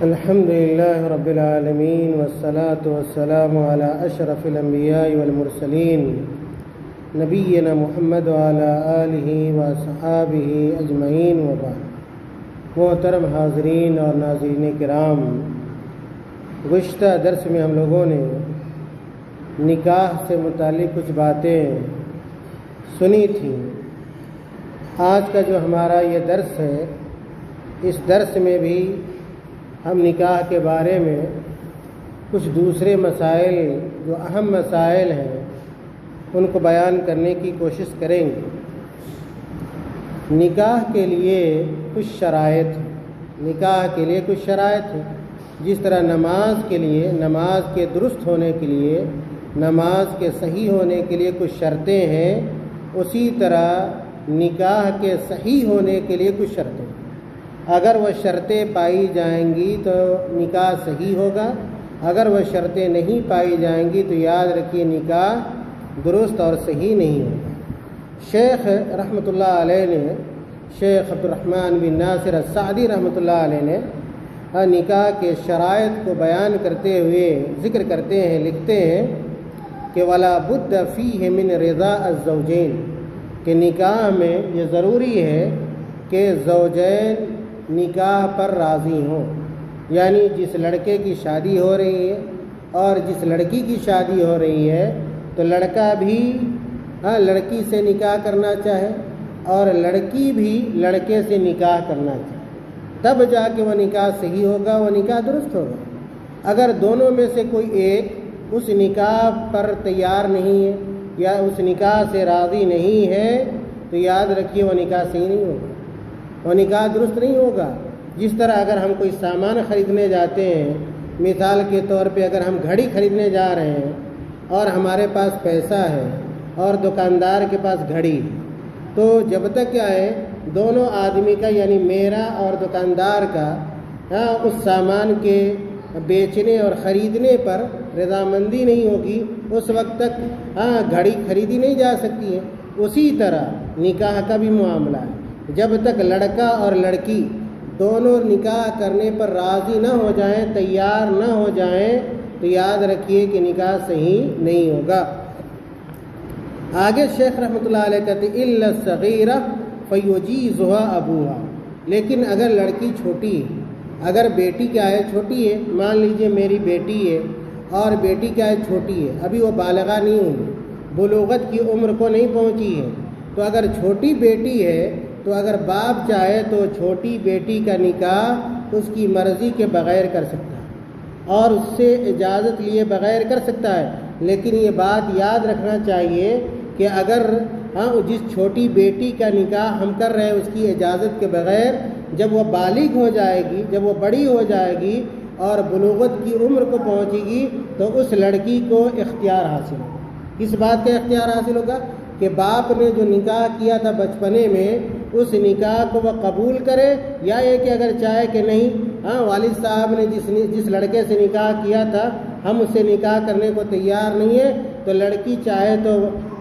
الحمد لله رب العالمين والصلاة والسلام على أشرف الأنبياء والمرسلين نبينا محمد وعلى آله وصحابه أجمعين وبعد۔ محترم حاضرین اور ناظرین کرام، گزشتہ درس میں ہم لوگوں نے نکاح سے متعلق کچھ باتیں سنی تھیں۔ آج کا جو ہمارا یہ درس ہے، اس درس میں بھی ہم نکاح کے بارے میں کچھ دوسرے مسائل جو اہم مسائل ہیں ان کو بیان کرنے کی کوشش کریں گے۔ نکاح کے لیے کچھ شرائط ہیں، نکاح کے لیے کچھ شرائط ہیں۔ جس طرح نماز کے لیے، نماز کے درست ہونے کے لیے، نماز کے صحیح ہونے کے لیے کچھ شرطیں ہیں، اسی طرح نکاح کے صحیح ہونے کے لیے کچھ شرطیں ہیں۔ اگر وہ شرطیں پائی جائیں گی تو نکاح صحیح ہوگا، اگر وہ شرطیں نہیں پائی جائیں گی تو یاد رکھیے نکاح درست اور صحیح نہیں ہوگا۔ شیخ رحمۃ اللہ علیہ نے، شیخ عبد الرحمن بن ناصر السعدی رحمۃ اللہ علیہ نے نکاح کے شرائط کو بیان کرتے ہوئے ذکر کرتے ہیں، لکھتے ہیں کہ وَلَا بُدَّ فِيهِ مِنْ رِضَاءِ الزَّوْجَيْنِ، کہ نکاح میں یہ ضروری ہے کہ زوجین نکاح پر راضی ہوں، یعنی جس لڑکے کی شادی ہو رہی ہے اور جس لڑکی کی شادی ہو رہی ہے تو لڑکا بھی لڑکی سے نکاح کرنا چاہے اور لڑکی بھی لڑکے سے نکاح کرنا چاہے، تب جا کے وہ نکاح صحیح ہوگا، وہ نکاح درست ہوگا۔ اگر دونوں میں سے کوئی ایک اس نکاح پر تیار نہیں ہے یا اس نکاح سے راضی نہیں ہے تو یاد رکھیے وہ نکاح صحیح نہیں ہوگا، وہ نکاح درست نہیں ہوگا۔ جس طرح اگر ہم کوئی سامان خریدنے جاتے ہیں، مثال کے طور پہ اگر ہم گھڑی خریدنے جا رہے ہیں اور ہمارے پاس پیسہ ہے اور دکاندار کے پاس گھڑی ہے، تو جب تک کیا ہے دونوں آدمی کا یعنی میرا اور دکاندار کا اس سامان کے بیچنے اور خریدنے پر رضامندی نہیں ہوگی، اس وقت تک گھڑی خریدی نہیں جا سکتی ہے۔ اسی طرح نکاح کا بھی معاملہ ہے، جب تک لڑکا اور لڑکی دونوں نکاح کرنے پر راضی نہ ہو جائیں، تیار نہ ہو جائیں، تو یاد رکھیے کہ نکاح صحیح نہیں ہوگا۔ آگے شیخ رحمۃ اللہ علیہ کہتے ہیں اِلَّا الصَّغِيرَ فَيُجِيزُهَا أَبُوهَا، لیکن اگر لڑکی چھوٹی ہے، اگر بیٹی کیا ہے چھوٹی ہے، مان لیجئے میری بیٹی ہے اور بیٹی کیا ہے چھوٹی ہے، ابھی وہ بالغہ نہیں ہوئی، بلوغت کی عمر کو نہیں پہنچی ہے، تو اگر چھوٹی بیٹی ہے تو اگر باپ چاہے تو چھوٹی بیٹی کا نکاح اس کی مرضی کے بغیر کر سکتا ہے اور اس سے اجازت لیے بغیر کر سکتا ہے۔ لیکن یہ بات یاد رکھنا چاہیے کہ اگر جس چھوٹی بیٹی کا نکاح ہم کر رہے ہیں اس کی اجازت کے بغیر، جب وہ بالغ ہو جائے گی، جب وہ بڑی ہو جائے گی اور بلوغت کی عمر کو پہنچے گی تو اس لڑکی کو اختیار حاصل ہوگا۔ اس بات کا اختیار حاصل ہوگا کہ باپ نے جو نکاح کیا تھا بچپنے میں اس نکاح کو وہ قبول کرے، یا یہ کہ اگر چاہے کہ نہیں والد صاحب نے جس لڑکے سے نکاح کیا تھا ہم اس سے نکاح کرنے کو تیار نہیں ہے، تو لڑکی چاہے تو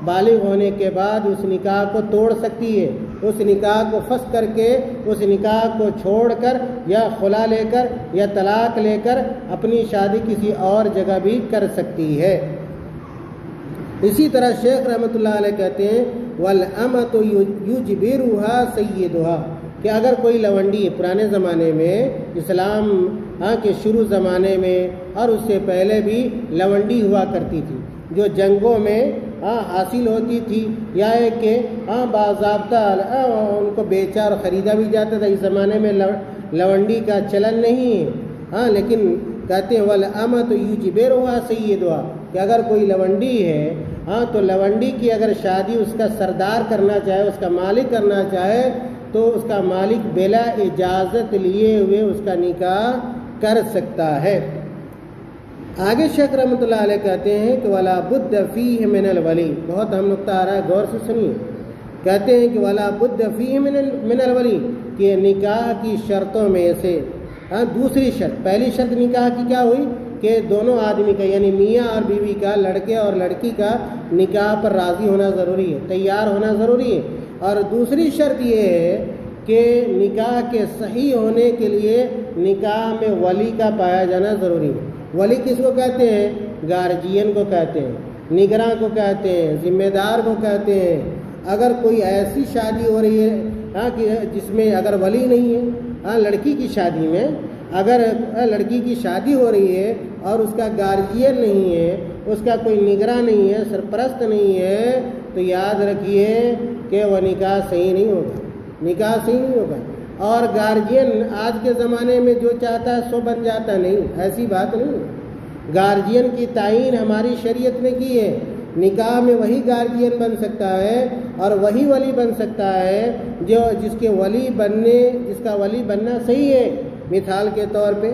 بالغ ہونے کے بعد اس نکاح کو توڑ سکتی ہے، اس نکاح کو فسخ کر کے اس نکاح کو چھوڑ کر یا خلا لے کر یا طلاق لے کر اپنی شادی کسی اور جگہ بھی کر سکتی ہے۔ اسی طرح شیخ رحمۃ اللہ علیہ کہتے ہیں وَالْأَمَةُ يُجْبِرُهَا سَيِّدُهَا، کہ اگر کوئی لونڈی پرانے زمانے میں، اسلام کے شروع زمانے میں اور اس سے پہلے بھی لونڈی ہوا کرتی تھی جو جنگوں میں حاصل ہوتی تھی، یا ایک کہ باضابطہ ان کو بیچا اور خریدا بھی جاتا تھا۔ اس زمانے میں لونڈی کا چلن نہیں ہے، لیکن کہتے ہیں وَالْأَمَةُ يُجْبِرُهَا سَيِّدُهَا، کہ اگر کوئی لونڈی ہے تو لونڈی کی اگر شادی اس کا سردار کرنا چاہے، اس کا مالک کرنا چاہے، تو اس کا مالک بلا اجازت لیے ہوئے اس کا نکاح کر سکتا ہے۔ آگے شیخ رحمۃ اللہ علیہ کہتے ہیں کہ وَلَا بُدَّ فِيهِ مِنَ الْوَلِيِّ، بہت اہم نقطہ آ رہا ہے، غور سے سنیے۔ کہتے ہیں کہ وَلَا بُدَّ فِيهِ مِنَ الْوَلِيِّ، کہ نکاح کی شرطوں میں سے دوسری شرط، پہلی شرط نکاح کی کیا ہوئی کہ دونوں آدمی کا یعنی میاں اور بیوی کا، لڑکے اور لڑکی کا نکاح پر راضی ہونا ضروری ہے، تیار ہونا ضروری ہے۔ اور دوسری شرط یہ ہے کہ نکاح کے صحیح ہونے کے لیے نکاح میں ولی کا پایا جانا ضروری ہے۔ ولی کس کو کہتے ہیں؟ گارجین کو کہتے ہیں، نگراں کو کہتے ہیں، ذمہ دار کو کہتے ہیں۔ اگر کوئی ایسی شادی ہو رہی ہے کہ جس میں اگر ولی نہیں ہے، لڑکی کی شادی میں اگر لڑکی کی شادی ہو رہی ہے اور اس کا گارجین نہیں ہے، اس کا کوئی نگراں نہیں ہے، سرپرست نہیں ہے، تو یاد رکھیے کہ وہ نکاح صحیح نہیں ہوگا، نکاح صحیح نہیں ہوگا۔ اور گارجین آج کے زمانے میں جو چاہتا ہے سو بن جاتا نہیں، ایسی بات نہیں ہے۔ گارجین کی تعین ہماری شریعت نے کی ہے۔ نکاح میں وہی گارجین بن سکتا ہے اور وہی ولی بن سکتا ہے جس کا ولی بننا صحیح ہے۔ مثال کے طور پہ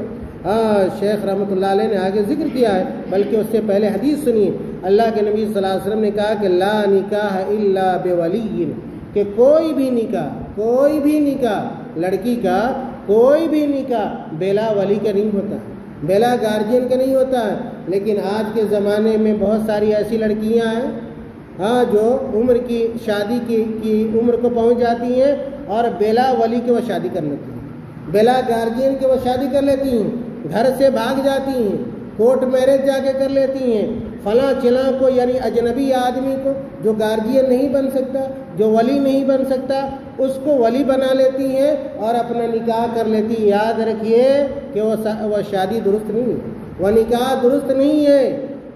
شیخ رحمۃ اللہ علیہ نے آگے ذکر کیا ہے، بلکہ اس سے پہلے حدیث سنیے۔ اللہ کے نبی صلی اللہ علیہ وسلم نے کہا کہ لا نکاح الا بولی، کہ کوئی بھی نکاح لڑکی کا کوئی بھی نکاح بلا ولی کا نہیں ہوتا، بلا گارجین کا نہیں ہوتا ہے۔ لیکن آج کے زمانے میں بہت ساری ایسی لڑکیاں ہیں جو عمر کی شادی کی عمر کو پہنچ جاتی ہیں اور بلا ولی کے وہ شادی کر لیتی ہیں، بلا گارجین کے وہ شادی کر لیتی ہیں، گھر سے بھاگ جاتی ہیں، کورٹ میرج جا کے کر لیتی ہیں، فلاں چلاں کو یعنی اجنبی آدمی کو جو گارجین نہیں بن سکتا، جو ولی نہیں بن سکتا، اس کو ولی بنا لیتی ہیں اور اپنا نکاح کر لیتی ہیں۔ یاد رکھیے کہ وہ شادی درست نہیں ہے، وہ نکاح درست نہیں ہے۔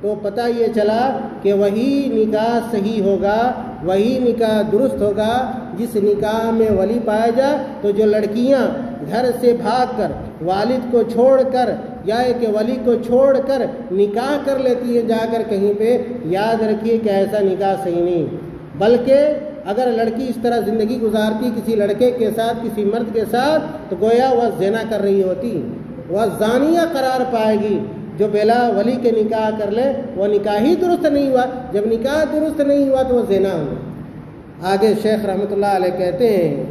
تو پتہ یہ چلا کہ وہی نکاح صحیح ہوگا، وہی نکاح درست ہوگا جس نکاح میں ولی پایا جائے۔ تو جو لڑکیاں گھر سے بھاگ کر والد کو چھوڑ کر یا کہ ولی کو چھوڑ کر نکاح کر لیتی ہے جا کر کہیں پہ، یاد رکھیے کہ ایسا نکاح صحیح نہیں۔ بلکہ اگر لڑکی اس طرح زندگی گزارتی کسی لڑکے کے ساتھ، کسی مرد کے ساتھ، تو گویا وہ زنا کر رہی ہوتی، وہ زانیہ قرار پائے گی۔ جو بلا ولی کے نکاح کر لے وہ نکاح ہی درست نہیں ہوا، جب نکاح درست نہیں ہوا تو وہ زنا ہوا۔ آگے شیخ رحمۃ اللہ علیہ کہتے ہیں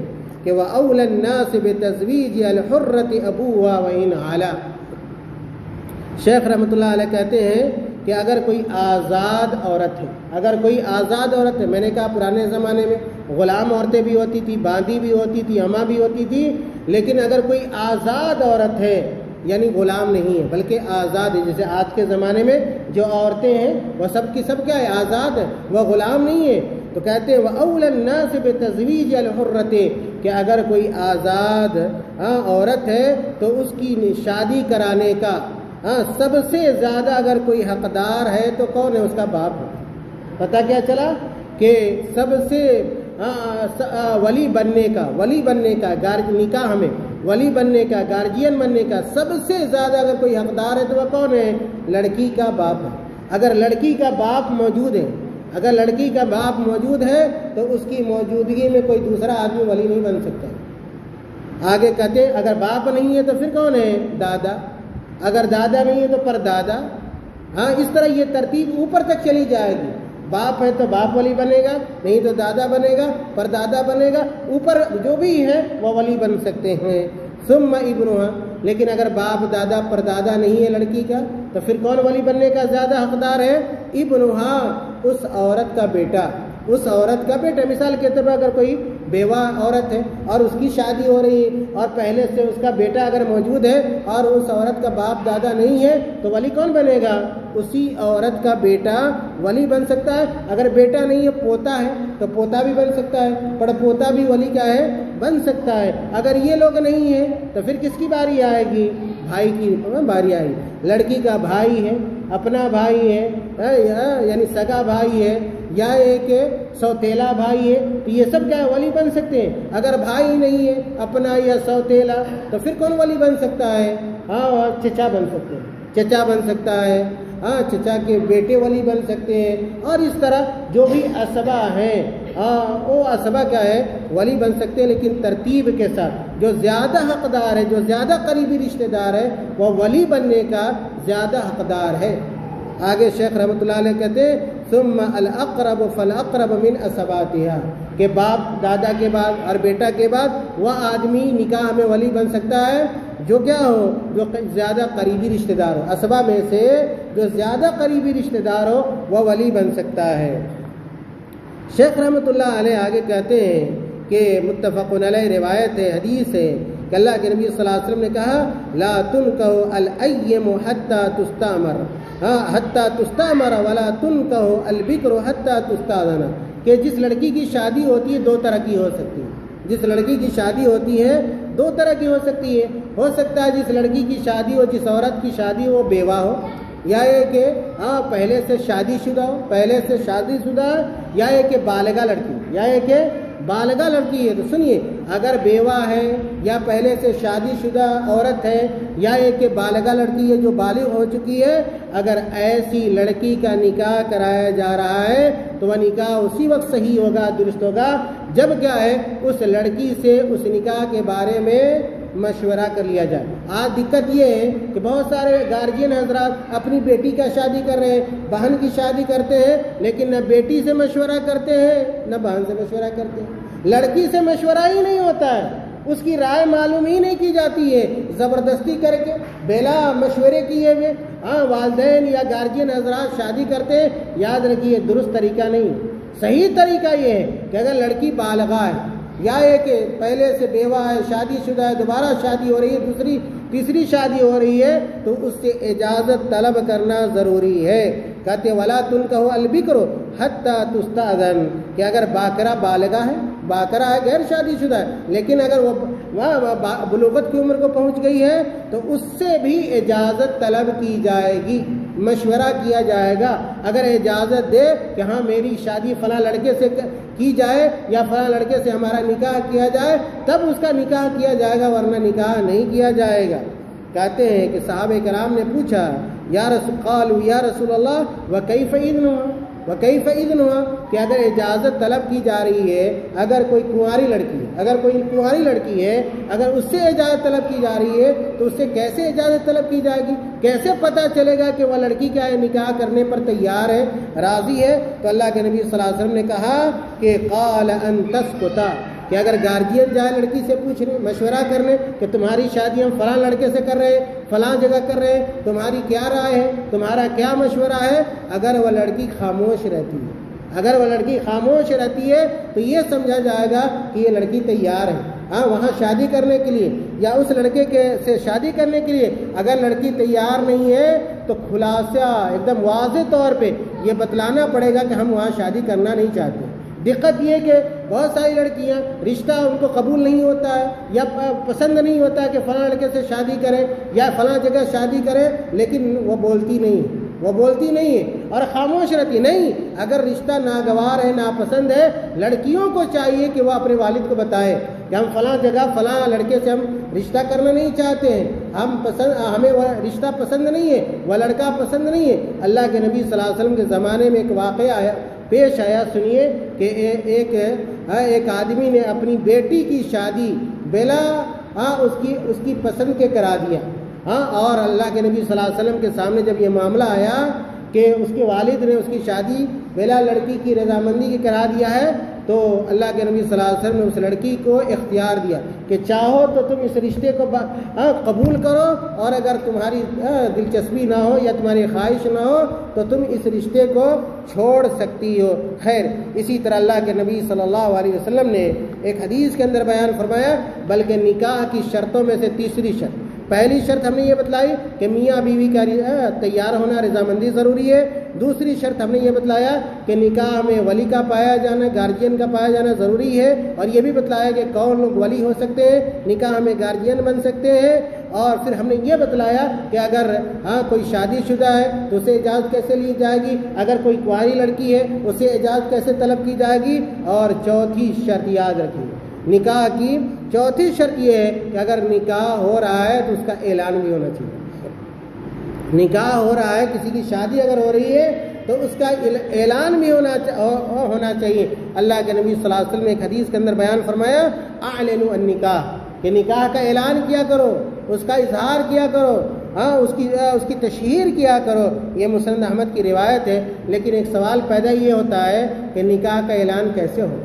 کہ وَأَوْلَى النَّاسِ بِتَزْوِيجِ الْحُرَّةِ أَبُوهَا وَإِنْ عَلَا۔ شیخ رحمۃ اللہ علیہ کہتے ہیں کہ اگر کوئی آزاد عورت ہے، میں نے کہا پرانے زمانے میں غلام عورتیں بھی ہوتی تھی، باندھی بھی ہوتی تھی، اماں بھی ہوتی تھی، لیکن اگر کوئی آزاد عورت ہے یعنی غلام نہیں ہے بلکہ آزاد ہے، جیسے آج کے زمانے میں جو عورتیں ہیں وہ سب کی سب کیا ہے؟ آزاد ہے، وہ غلام نہیں ہے۔ تو کہتے ہیں وَأَوْلَى النَّاسِ بِتَزْوِيجِ الْحُرَّةِ، کہ اگر کوئی آزاد عورت ہے تو اس کی شادی کرانے کا سب سے زیادہ اگر کوئی حقدار ہے تو کون ہے؟ اس کا باپ ہے۔ پتہ کیا چلا کہ سب سے ولی بننے کا نکاح میں ولی بننے کا، گارجین بننے کا سب سے زیادہ اگر کوئی حقدار ہے تو وہ کون ہے؟ لڑکی کا باپ ہے۔ اگر لڑکی کا باپ موجود ہے تو اس کی موجودگی میں کوئی دوسرا آدمی ولی نہیں بن سکتا۔ آگے کہتے ہیں اگر باپ نہیں ہے تو پھر کون ہے؟ دادا۔ اگر دادا نہیں ہے تو پردادا۔ اس طرح یہ ترتیب اوپر تک چلی جائے گی۔ باپ ہے تو باپ ولی بنے گا، نہیں تو دادا بنے گا، پردادا بنے گا، اوپر جو بھی ہے وہ ولی بن سکتے ہیں۔ ثم ابنها، لیکن اگر باپ دادا پردادا نہیں ہے لڑکی کا تو پھر کون ولی بننے کا زیادہ حقدار ہے؟ ابنها، اس عورت کا بیٹا۔ مثال کے طور پر اگر کوئی بیوہ عورت ہے اور اس کی شادی ہو رہی ہے اور پہلے سے اس کا بیٹا اگر موجود ہے اور اس عورت کا باپ دادا نہیں ہے تو ولی کون بنے گا؟ اسی عورت کا بیٹا ولی بن سکتا ہے۔ اگر بیٹا نہیں ہے، پوتا ہے تو پوتا بھی بن سکتا ہے، پڑ پوتا بھی ولی کا ہے، بن سکتا ہے۔ اگر یہ لوگ نہیں ہیں تو پھر کس کی باری آئے گی؟ بھائی کی باری آئے گی۔ لڑکی کا بھائی ہے، اپنا بھائی ہے یعنی سگا بھائی ہے یا ایک سوتیلا بھائی ہے، تو یہ سب کیا ولی بن سکتے ہیں۔ اگر بھائی نہیں ہے اپنا یا سوتیلا تو پھر کون ولی بن سکتا ہے؟ چچا بن سکتے ہیں، چچا بن سکتا ہے، چچا کے بیٹے ولی بن سکتے ہیں، اور اس طرح جو بھی اسبا ہیں وہ اسبا کیا ہے؟ ولی بن سکتے ہیں، لیکن ترتیب کے ساتھ۔ جو زیادہ حقدار ہے، جو زیادہ قریبی رشتہ دار ہے، وہ ولی بننے کا زیادہ حقدار ہے۔ آگے شیخ رحمۃ اللہ علیہ کہتے ہیں ثم الاقرب فالاقرب من اسباتها، کہ باپ دادا کے بعد اور بیٹا کے بعد وہ آدمی نکاح میں ولی بن سکتا ہے جو کیا ہو؟ جو زیادہ قریبی رشتہ دار ہو۔ اسبا میں سے جو زیادہ قریبی رشتہ دار ہو وہ ولی بن سکتا ہے۔ شیخ رحمۃ اللہ علیہ آگے کہتے ہیں کہ متفق علیہ روایت ہے، حدیث ہے کہ اللہ کے نبی صلی اللہ علیہ وسلم نے کہا لا تنکح الأیم حتی تستعمر حتی تستعمر ولا تنکح البکر حتی تستأذن، کہ جس لڑکی کی شادی ہوتی ہے دو طرح کی ہو سکتی ہے، جس لڑکی کی شادی ہوتی ہے دو طرح کی ہو سکتی ہے، ہو سکتا ہے جس لڑکی کی شادی ہو، جس عورت کی شادی ہو وہ بیوہ ہو، یا یہ کہ پہلے سے شادی شدہ ہو، پہلے سے شادی شدہ، یا یہ کہ بالغہ لڑکی، یا یہ کہ بالغہ لڑکی ہے۔ تو سنیے، اگر بیوہ ہے یا پہلے سے شادی شدہ عورت ہے یا یہ کہ بالغہ لڑکی ہے جو بالغ ہو چکی ہے، اگر ایسی لڑکی کا نکاح کرایا جا رہا ہے تو وہ نکاح اسی وقت صحیح ہوگا، درست ہوگا جب کیا ہے اس لڑکی سے اس نکاح کے بارے میں مشورہ کر لیا جائے۔ آج دقت یہ ہے کہ بہت سارے گارجین حضرات اپنی بیٹی کا شادی کر رہے ہیں، بہن کی شادی کرتے ہیں، لیکن نہ بیٹی سے مشورہ کرتے ہیں نہ بہن سے مشورہ کرتے ہیں، لڑکی سے مشورہ ہی نہیں ہوتا ہے، اس کی رائے معلوم ہی نہیں کی جاتی ہے، زبردستی کر کے بلا مشورے کیے ہوئے والدین یا گارجین حضرات شادی کرتے ہیں۔ یاد رکھیے درست طریقہ نہیں، صحیح طریقہ یہ ہے کہ اگر لڑکی بالغہ ہے یا یہ کہ پہلے سے بیوہ ہے، شادی شدہ ہے، دوبارہ شادی ہو رہی ہے، تیسری شادی ہو رہی ہے، تو اس سے اجازت طلب کرنا ضروری ہے۔ کہتے ولا تنکح البکر حتی تستأذن، کہ اگر باکرہ بالغہ ہے، باکرہ ہے، غیر شادی شدہ ہے، لیکن اگر وہ بلوغت کی عمر کو پہنچ گئی ہے تو اس سے بھی اجازت طلب کی جائے گی، مشورہ کیا جائے گا۔ اگر اجازت دے کہ ہاں میری شادی فلاں لڑکے سے کی جائے یا فلاں لڑکے سے ہمارا نکاح کیا جائے تب اس کا نکاح کیا جائے گا، ورنہ نکاح نہیں کیا جائے گا۔ کہتے ہیں کہ صحابہ کرام نے پوچھا قالوا یا رسول اللہ وکیف اذنها، کہ اگر اجازت طلب کی جا رہی ہے، اگر کوئی کنواری لڑکی ہے، اگر اس سے اجازت طلب کی جا رہی ہے تو اس سے کیسے اجازت طلب کی جائے گی؟ کیسے پتہ چلے گا کہ وہ لڑکی کیا ہے نکاح کرنے پر تیار ہے، راضی ہے؟ تو اللہ کے نبی صلی اللہ علیہ وسلم نے کہا کہ قال ان تسکت، کہ اگر گارجین جائے لڑکی سے پوچھنے مشورہ کرنے کہ تمہاری شادی ہم فلاں لڑکے سے کر رہے ہیں، فلاں جگہ کر رہے ہیں، تمہاری کیا رائے ہے، تمہارا کیا مشورہ ہے؟ اگر وہ لڑکی خاموش رہتی ہے تو یہ سمجھا جائے گا کہ یہ لڑکی تیار ہے وہاں شادی کرنے کے لیے یا اس لڑکے سے شادی کرنے کے لیے۔ اگر لڑکی تیار نہیں ہے تو خلاصہ ایک دم واضح طور پہ یہ بتلانا پڑے گا کہ ہم وہاں شادی کرنا نہیں چاہتے۔ دقت یہ کہ بہت ساری لڑکیاں رشتہ ان کو قبول نہیں ہوتا ہے یا پسند نہیں ہوتا ہے کہ فلاں لڑکے سے شادی کریں یا فلاں جگہ شادی کریں، لیکن وہ بولتی نہیں ہے اور خاموش رہتی نہیں۔ اگر رشتہ ناگوار ہے، ناپسند ہے، لڑکیوں کو چاہیے کہ وہ اپنے والد کو بتائے کہ ہم فلاں جگہ فلاں لڑکے سے ہم رشتہ کرنا نہیں چاہتے ہیں، ہمیں وہ رشتہ پسند نہیں ہے، وہ لڑکا پسند نہیں ہے۔ اللہ کے نبی صلی اللہ علیہ وسلم کے زمانے میں ایک واقعہ پیش آیا، سنیے کہ ایک آدمی نے اپنی بیٹی کی شادی بلا اس کی پسند کے کرا دیا، اور اللہ کے نبی صلی اللہ علیہ وسلم کے سامنے جب یہ معاملہ آیا کہ اس کے والد نے اس کی شادی بلا لڑکی کی رضامندی کی کرا دیا ہے، تو اللہ کے نبی صلی اللہ علیہ وسلم نے اس لڑکی کو اختیار دیا کہ چاہو تو تم اس رشتے کو قبول کرو، اور اگر تمہاری دلچسپی نہ ہو یا تمہاری خواہش نہ ہو تو تم اس رشتے کو چھوڑ سکتی ہو۔ خیر، اسی طرح اللہ کے نبی صلی اللہ علیہ وسلم نے ایک حدیث کے اندر بیان فرمایا، بلکہ نکاح کی شرطوں میں سے تیسری شرط، پہلی شرط ہم نے یہ بتلائی کہ میاں بیوی کا تیار ہونا، رضامندی ضروری ہے۔ دوسری شرط ہم نے یہ بتلایا کہ نکاح میں ولی کا پایا جانا، گارجین کا پایا جانا ضروری ہے، اور یہ بھی بتلایا کہ کون لوگ ولی ہو سکتے ہیں، نکاح میں گارجین بن سکتے ہیں۔ اور پھر ہم نے یہ بتلایا کہ اگر کوئی شادی شدہ ہے تو اسے اجازت کیسے لی جائے گی، اگر کوئی کنواری لڑکی ہے اسے اجازت کیسے طلب کی جائے گی۔ اور چوتھی شرط یاد رکھیے، نکاح کی چوتھی شرط یہ ہے کہ اگر نکاح ہو رہا ہے تو اس کا اعلان بھی ہونا چاہیے۔ نکاح ہو رہا ہے، کسی کی شادی اگر ہو رہی ہے تو اس کا اعلان بھی ہونا چاہیے۔ اللہ کے نبی صلی اللہ علیہ وسلم نے ایک حدیث کے اندر بیان فرمایا، اعلنوا النکاح، کہ نکاح کا اعلان کیا کرو، اس کا اظہار کیا کرو، اس کی تشہیر کیا کرو۔ یہ مسند احمد کی روایت ہے، لیکن ایک سوال پیدا یہ ہوتا ہے کہ نکاح کا اعلان کیسے ہو؟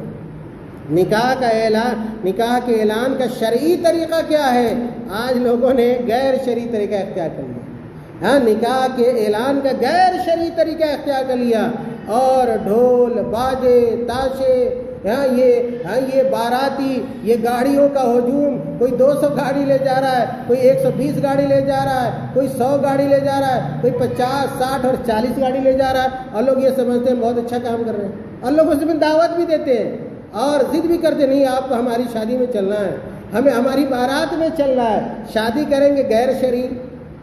نکاح کے اعلان کا شرعی طریقہ کیا ہے؟ آج لوگوں نے غیر شرعی طریقہ اختیار کر لیا، نکاح کے اعلان کا غیر شرعی طریقہ اختیار کر لیا، اور ڈھول باجے تاشے یہ باراتی، یہ گاڑیوں کا ہجوم، کوئی 200 گاڑی لے جا رہا ہے، کوئی 120 گاڑی لے جا رہا ہے، کوئی 100 گاڑی لے جا رہا ہے، کوئی 50 60 اور 40 گاڑی لے جا رہا ہے، اور لوگ یہ سمجھتے ہیں بہت اچھا کام کر رہے ہیں، اور لوگ اس میں دعوت بھی دیتے ہیں اور ضد بھی کرتے نہیں آپ کو ہماری شادی میں چلنا ہے، ہمیں ہماری بارات میں چلنا ہے۔ شادی کریں گے غیر شرعی،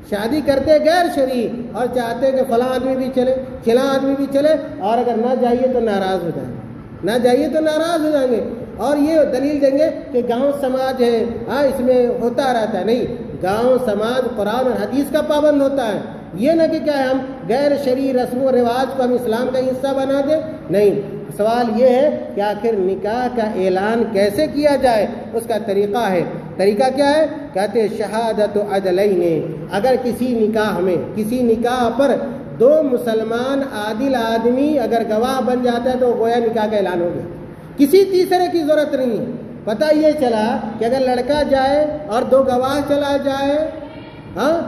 شادی کرتے غیر شرعی، اور چاہتے ہیں کہ فلاں آدمی بھی چلے، فلاں آدمی بھی چلے، اور اگر نہ جائیے تو ناراض ہو جائیں گے، نہ جائیے تو ناراض ہو جائیں گے، اور یہ دلیل دیں گے کہ گاؤں سماج ہے، اس میں ہوتا رہتا ہے۔ نہیں، گاؤں سماج قرآن اور حدیث کا پابند ہوتا ہے، یہ نہ کہ کیا ہے ہم غیر شرعی رسم و رواج کو ہم اسلام کا حصہ بنا دیں۔ نہیں، سوال یہ ہے کہ آخر نکاح کا اعلان کیسے کیا جائے، اس کا طریقہ ہے۔ طریقہ کیا ہے؟ کہتے شہادت عدلین، اگر کسی نکاح پر 2 مسلمان عادل آدمی اگر گواہ بن جاتا ہے تو گویا نکاح کا اعلان ہو گیا، کسی تیسرے کی ضرورت نہیں ہے۔ پتہ یہ چلا کہ اگر لڑکا جائے اور 2 گواہ چلا جائے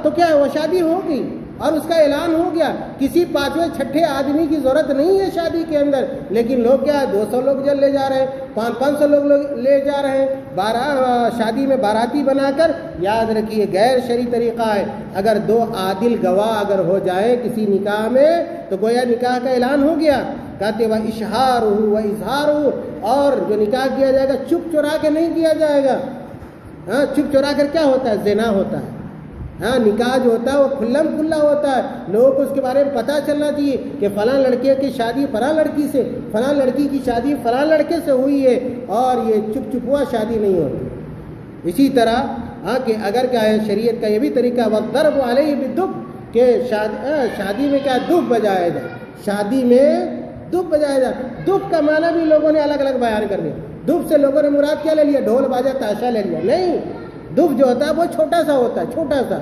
تو کیا ہے، وہ شادی ہوگی اور اس کا اعلان ہو گیا، کسی 5ویں 6ٹھے آدمی کی ضرورت نہیں ہے شادی کے اندر۔ لیکن لوگ کیا 200 لوگ لے جا رہے ہیں، 500 لوگ لے جا رہے ہیں شادی میں باراتی بنا کر۔ یاد رکھیے غیر شرعی طریقہ ہے، اگر 2 عادل گواہ اگر ہو جائے کسی نکاح میں تو گویا نکاح کا اعلان ہو گیا۔ کہتے وہ اشہار ہو و اظہار ہو، اور جو نکاح کیا جائے گا چپ چورا کے نہیں کیا جائے گا۔ چپ چورا کر کیا ہوتا ہے؟ زنا ہوتا ہے۔ نکاح جو ہوتا ہے وہ کھلم کھلا ہوتا ہے، لوگوں کو اس کے بارے میں پتہ چلنا چاہیے کہ فلاں لڑکے کی شادی فلاں لڑکی سے، فلاں لڑکی کی شادی فلاں لڑکے سے ہوئی ہے، اور یہ چپ چپوا شادی نہیں ہوتی۔ اسی طرح کہ اگر کیا ہے شریعت کا یہ بھی طریقہ وَالضَّرْبُ عَلَيْهِ بِالدُّف، کہ شادی میں کیا دف بجایا جائے، شادی میں دف بجایا جائے۔ دف کا معنی بھی لوگوں نے الگ الگ بیان کر دیا۔ دف سے لوگوں نے مراد کیا لے لیا؟ ڈھول باجا تاشا لے لیا۔ نہیں، دف جو ہوتا ہے وہ چھوٹا سا ہوتا ہے، چھوٹا سا،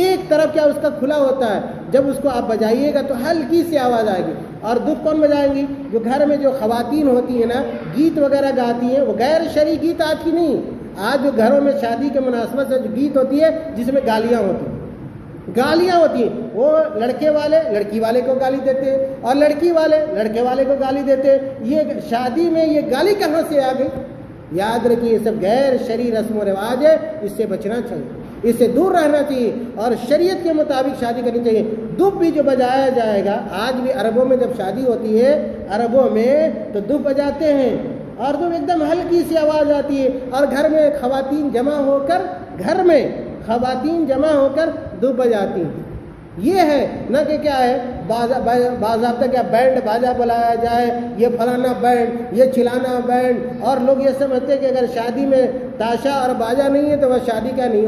ایک طرف کیا اس کا کھلا ہوتا ہے، جب اس کو آپ بجائیے گا تو ہلکی سی آواز آئے گی۔ اور دف کون بجائیں گی؟ جو گھر میں جو خواتین ہوتی ہیں نا، گیت وغیرہ گاتی ہیں، وہ غیر شرعی گیت آج کی نہیں، آج جو گھروں میں شادی کے مناسبت سے جو گیت ہوتی ہے جس میں گالیاں ہوتی ہیں، وہ لڑکے والے لڑکی والے کو گالی دیتے ہیں، اور لڑکی والے لڑکے والے کو گالی دیتے ہیں۔ یہ شادی میں یہ گالی کہاں سے آ گئی؟ یاد رکھیے یہ سب غیر شرعی رسم و رواج ہے، اس سے بچنا چاہیے، اس سے دور رہنا چاہیے، اور شریعت کے مطابق شادی کرنی چاہیے۔ دف بھی جو بجایا جائے گا، آج بھی عربوں میں جب شادی ہوتی ہے، عربوں میں تو دف بجاتے ہیں، اور دف ایک دم ہلکی سی آواز آتی ہے، اور گھر میں خواتین جمع ہو کر دف بجاتی ہیں۔ یہ ہے نہ کہ کیا ہے باضابطہ کیا بینڈ باجا بلایا جائے، یہ فلانا بینڈ، یہ چلانا بینڈ، اور لوگ یہ سمجھتے ہیں کہ اگر شادی میں تاشا اور باجا نہیں ہے تو وہ شادی کیا نہیں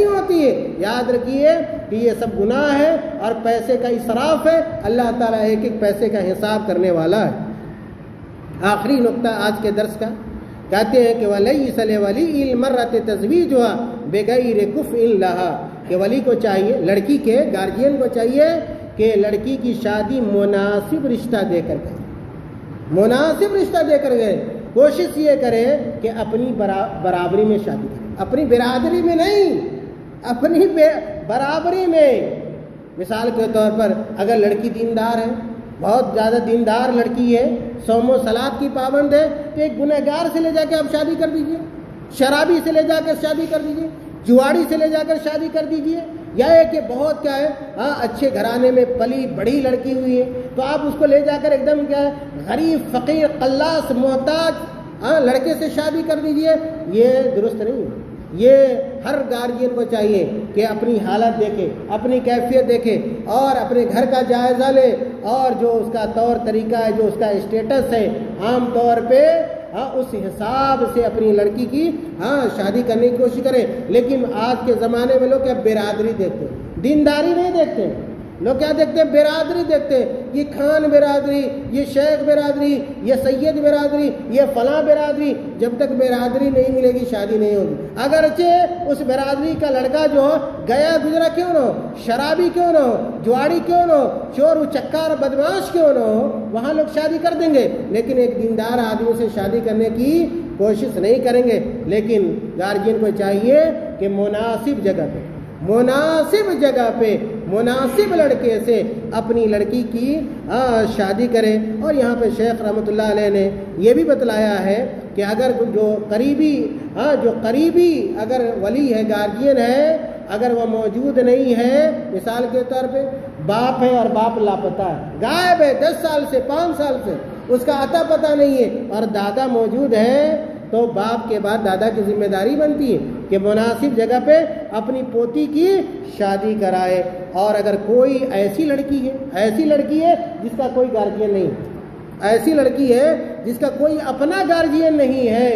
ہوتی ہے۔ یاد رکھیے کہ یہ سب گناہ ہے اور پیسے کا اسراف ہے، اللہ تعالیٰ ایک ایک پیسے کا حساب کرنے والا ہے۔ آخری نقطہ آج کے درس کا کہتے ہیں کہ وَلَيْسَ لِوَلِيِّ الْمَرَّةِ تَزْوِيجُهَا بِغَيْرِ كُفْءٍ لَهَا، کہ ولی کو چاہیے، لڑکی کے گارجین کو چاہیے کہ لڑکی کی شادی مناسب رشتہ دے کر گئے، کوشش یہ کرے کہ اپنی برابری میں شادی کرے، اپنی برادری میں نہیں، اپنی برابری میں۔ مثال کے طور پر اگر لڑکی دیندار ہے، بہت زیادہ دیندار لڑکی ہے، صوم و صلات کی پابند ہے، تو ایک گنہگار سے لے جا کے آپ شادی کر دیجئے، شرابی سے لے جا کر شادی کر دیجئے، جواڑی سے لے جا کر شادی کر دیجئے، یا ایک کہ بہت کیا ہے اچھے گھرانے میں پلی بڑی لڑکی ہوئی ہے، تو آپ اس کو لے جا کر ایک دم کیا ہے غریب فقیر قلاس محتاج لڑکے سے شادی کر دیجئے۔ یہ درست نہیں ہے۔ یہ ہر گارجین کو چاہیے کہ اپنی حالت دیکھے، اپنی کیفیت دیکھے، اور اپنے گھر کا جائزہ لے، اور جو اس کا طور طریقہ ہے، جو اس کا اسٹیٹس ہے، عام طور پہ اس حساب سے اپنی لڑکی کی شادی کرنے کی کوشش کرے۔ لیکن آج کے زمانے میں لوگ کیا برادری دیکھتے ہیں، دینداری نہیں دیکھتے، لوگ کیا دیکھتے ہیں؟ برادری دیکھتے ہیں، یہ خان برادری، یہ شیخ برادری، یہ سید برادری، یہ فلاں برادری۔ جب تک برادری نہیں ملے گی شادی نہیں ہوگی، اگرچہ اس برادری کا لڑکا جو گیا گزرا کیوں نہ ہو، شرابی کیوں نہ ہو، جواڑی کیوں نہ ہو، چور چکار بدماش کیوں نہ ہو، وہاں لوگ شادی کر دیں گے، لیکن ایک دیندار آدمی سے شادی کرنے کی کوشش نہیں کریں گے۔ لیکن گارجین کو چاہیے کہ مناسب جگہ پہ مناسب جگہ پہ مناسب لڑکے سے اپنی لڑکی کی شادی کرے۔ اور یہاں پہ شیخ رحمۃ اللہ علیہ نے یہ بھی بتلایا ہے کہ اگر جو قریبی اگر ولی ہے، گارجین ہے، اگر وہ موجود نہیں ہے، مثال کے طور پہ باپ ہے اور باپ لاپتہ ہے، غائب ہے 10 سال سے 5 سال سے، اس کا اتا پتہ نہیں ہے، اور دادا موجود ہے، تو باپ کے بعد دادا کی ذمہ داری بنتی ہے کہ مناسب جگہ پہ اپنی پوتی کی شادی کرائے۔ اور اگر کوئی ایسی لڑکی ہے جس کا کوئی گارجین نہیں، ایسی لڑکی ہے جس کا کوئی اپنا گارجین نہیں ہے،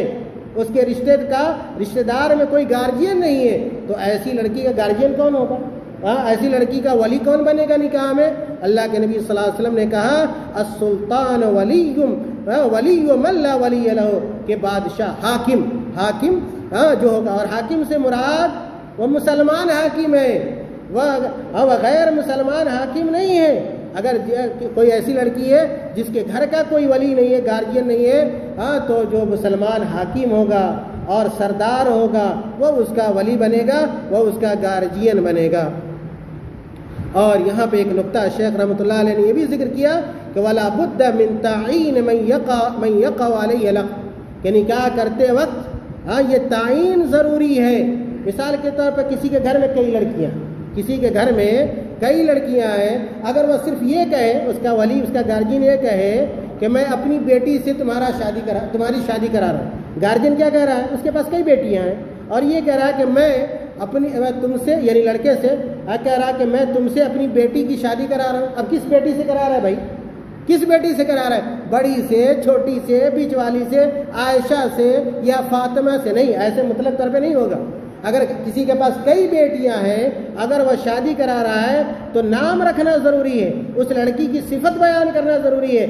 اس کے رشتہ دار میں کوئی گارجین نہیں ہے، تو ایسی لڑکی کا گارجین کون ہوگا؟ ایسی لڑکی کا ولی کون بنے گا نکاح میں؟ اللہ کے نبی صلی اللہ علیہ وسلم نے کہا السلطان ولی من لا ولی لہ، کہ بادشاہ حاکم جو ہوگا، اور حاکم سے مراد وہ مسلمان حاکم ہے، وہ غیر مسلمان حاکم نہیں ہے۔ اگر کوئی ایسی لڑکی ہے جس کے گھر کا کوئی ولی نہیں ہے، گارجین نہیں ہے، تو جو مسلمان حاکم ہوگا اور سردار ہوگا وہ اس کا ولی بنے گا، وہ اس کا گارجین بنے گا۔ اور یہاں پہ ایک نقطہ شیخ رحمۃ اللہ علیہ نے یہ بھی ذکر کیا کہ وَلَا بُدَّ مِن تَعْيِينِ مَن يَقَعُ عَلَيْهِ الْعَقْدُ، کہ نکاح کرتے وقت یہ تعین ضروری ہے۔ مثال کے طور پر کسی کے گھر میں کئی لڑکیاں ہیں، اگر وہ صرف یہ کہے، اس کا ولی اس کا گارجین یہ کہے کہ میں اپنی بیٹی سے تمہاری شادی کرا رہا ہوں، گارجین کیا کہہ رہا ہے؟ اس کے پاس کئی بیٹیاں ہیں اور یہ کہہ رہا ہے کہ میں تم سے، یعنی لڑکے سے کہہ رہا ہے کہ میں تم سے اپنی بیٹی کی شادی کرا رہا ہوں۔ اب کس بیٹی سے کرا رہا ہے بھائی؟ کس بیٹی سے کرا رہا ہے؟ بڑی سے، چھوٹی سے، بیچ والی سے، عائشہ سے یا فاطمہ سے نہیں، ایسے مطلق طور پہ نہیں ہوگا۔ اگر کسی کے پاس کئی بیٹیاں ہیں، اگر وہ شادی کرا رہا ہے تو نام رکھنا ضروری ہے، اس لڑکی کی صفت بیان کرنا ضروری ہے،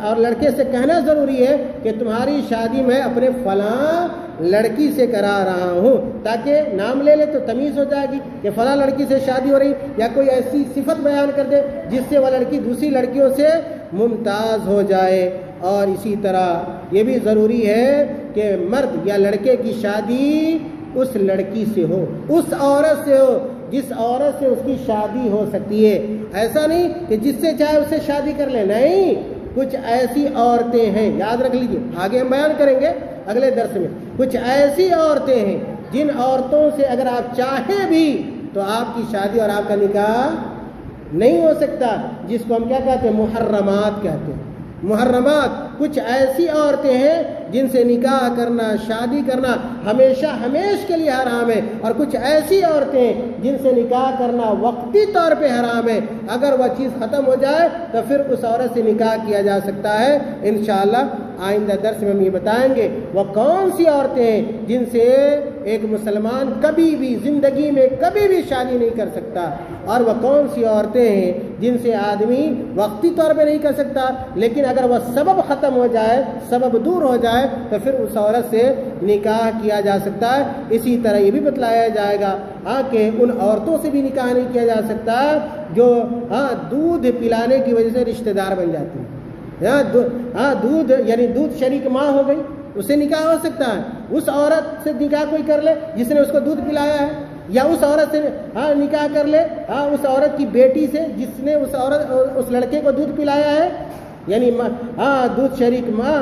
اور لڑکے سے کہنا ضروری ہے کہ تمہاری شادی میں اپنے فلاں لڑکی سے کرا رہا ہوں، تاکہ نام لے لے تو تمیز ہو جائے گی کہ فلاں لڑکی سے شادی ہو رہی، یا کوئی ایسی صفت بیان کر دے جس سے وہ لڑکی دوسری لڑکیوں سے ممتاز ہو جائے۔ اور اسی طرح یہ بھی ضروری ہے کہ مرد یا لڑکے کی شادی اس لڑکی سے ہو، اس عورت سے ہو جس عورت سے اس کی شادی ہو سکتی ہے۔ ایسا نہیں کہ جس سے چاہے اس سے شادی کر لے، نہیں، کچھ ایسی عورتیں ہیں، یاد رکھ لیجیے، آگے ہم بیان کریں گے اگلے درس میں، کچھ ایسی عورتیں ہیں جن عورتوں سے اگر آپ چاہیں بھی تو آپ کی شادی اور آپ کا نکاح نہیں ہو سکتا، جس کو ہم کیا کہتے ہیں؟ محرمات کہتے ہیں۔ محرمات کچھ ایسی عورتیں ہیں جن سے نکاح کرنا، شادی کرنا ہمیش کے لیے حرام ہے، اور کچھ ایسی عورتیں ہیں جن سے نکاح کرنا وقتی طور پہ حرام ہے، اگر وہ چیز ختم ہو جائے تو پھر اس عورت سے نکاح کیا جا سکتا ہے۔ انشاءاللہ آئندہ درس میں ہم یہ بتائیں گے وہ کون سی عورتیں ہیں جن سے ایک مسلمان کبھی بھی زندگی میں کبھی بھی شادی نہیں کر سکتا، اور وہ کون سی عورتیں ہیں جن سے آدمی وقتی طور پہ نہیں کر سکتا، لیکن اگر وہ سبب ختم ہو جائے، سبب دور ہو جائے تو پھر اس عورت سے نکاح کیا جا سکتا ہے۔ اسی طرح یہ بھی بتلایا جائے گا کہ ان عورتوں سے بھی نکاح نہیں کیا جا سکتا جو دودھ پلانے کی وجہ سے رشتہ دار بن جاتی ہیں۔ دودھ یعنی دودھ شریک ماں ہو گئی، اس سے نکاح ہو سکتا ہے۔ اس عورت سے نکاح کوئی کر لے جس نے اس کو دودھ پلایا ہے، یا اس عورت سے نکاح کر لے اس عورت کی بیٹی سے جس نے اس لڑکے کو دودھ پلایا ہے، یعنی دودھ شریک ماں،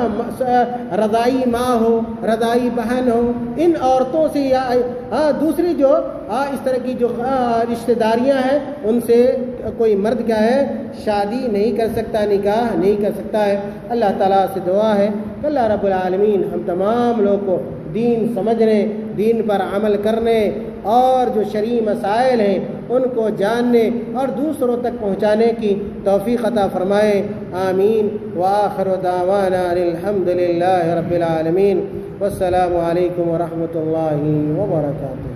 رضائی ماں ہو، رضائی بہن ہو، ان عورتوں سے یا دوسری جو اس طرح کی جو رشتہ داریاں ہیں ان سے کوئی مرد کیا ہے؟ شادی نہیں کر سکتا، نکاح نہیں کر سکتا ہے۔ اللہ تعالیٰ سے دعا ہے کہ اللہ رب العالمین ہم تمام لوگوں کو دین سمجھنے، دین پر عمل کرنے اور جو شرعی مسائل ہیں ان کو جاننے اور دوسروں تک پہنچانے کی توفیق عطا فرمائے، آمین۔ وآخر دعوانا الحمد للہ رب العالمین، والسلام علیکم ورحمۃ اللہ وبرکاتہ۔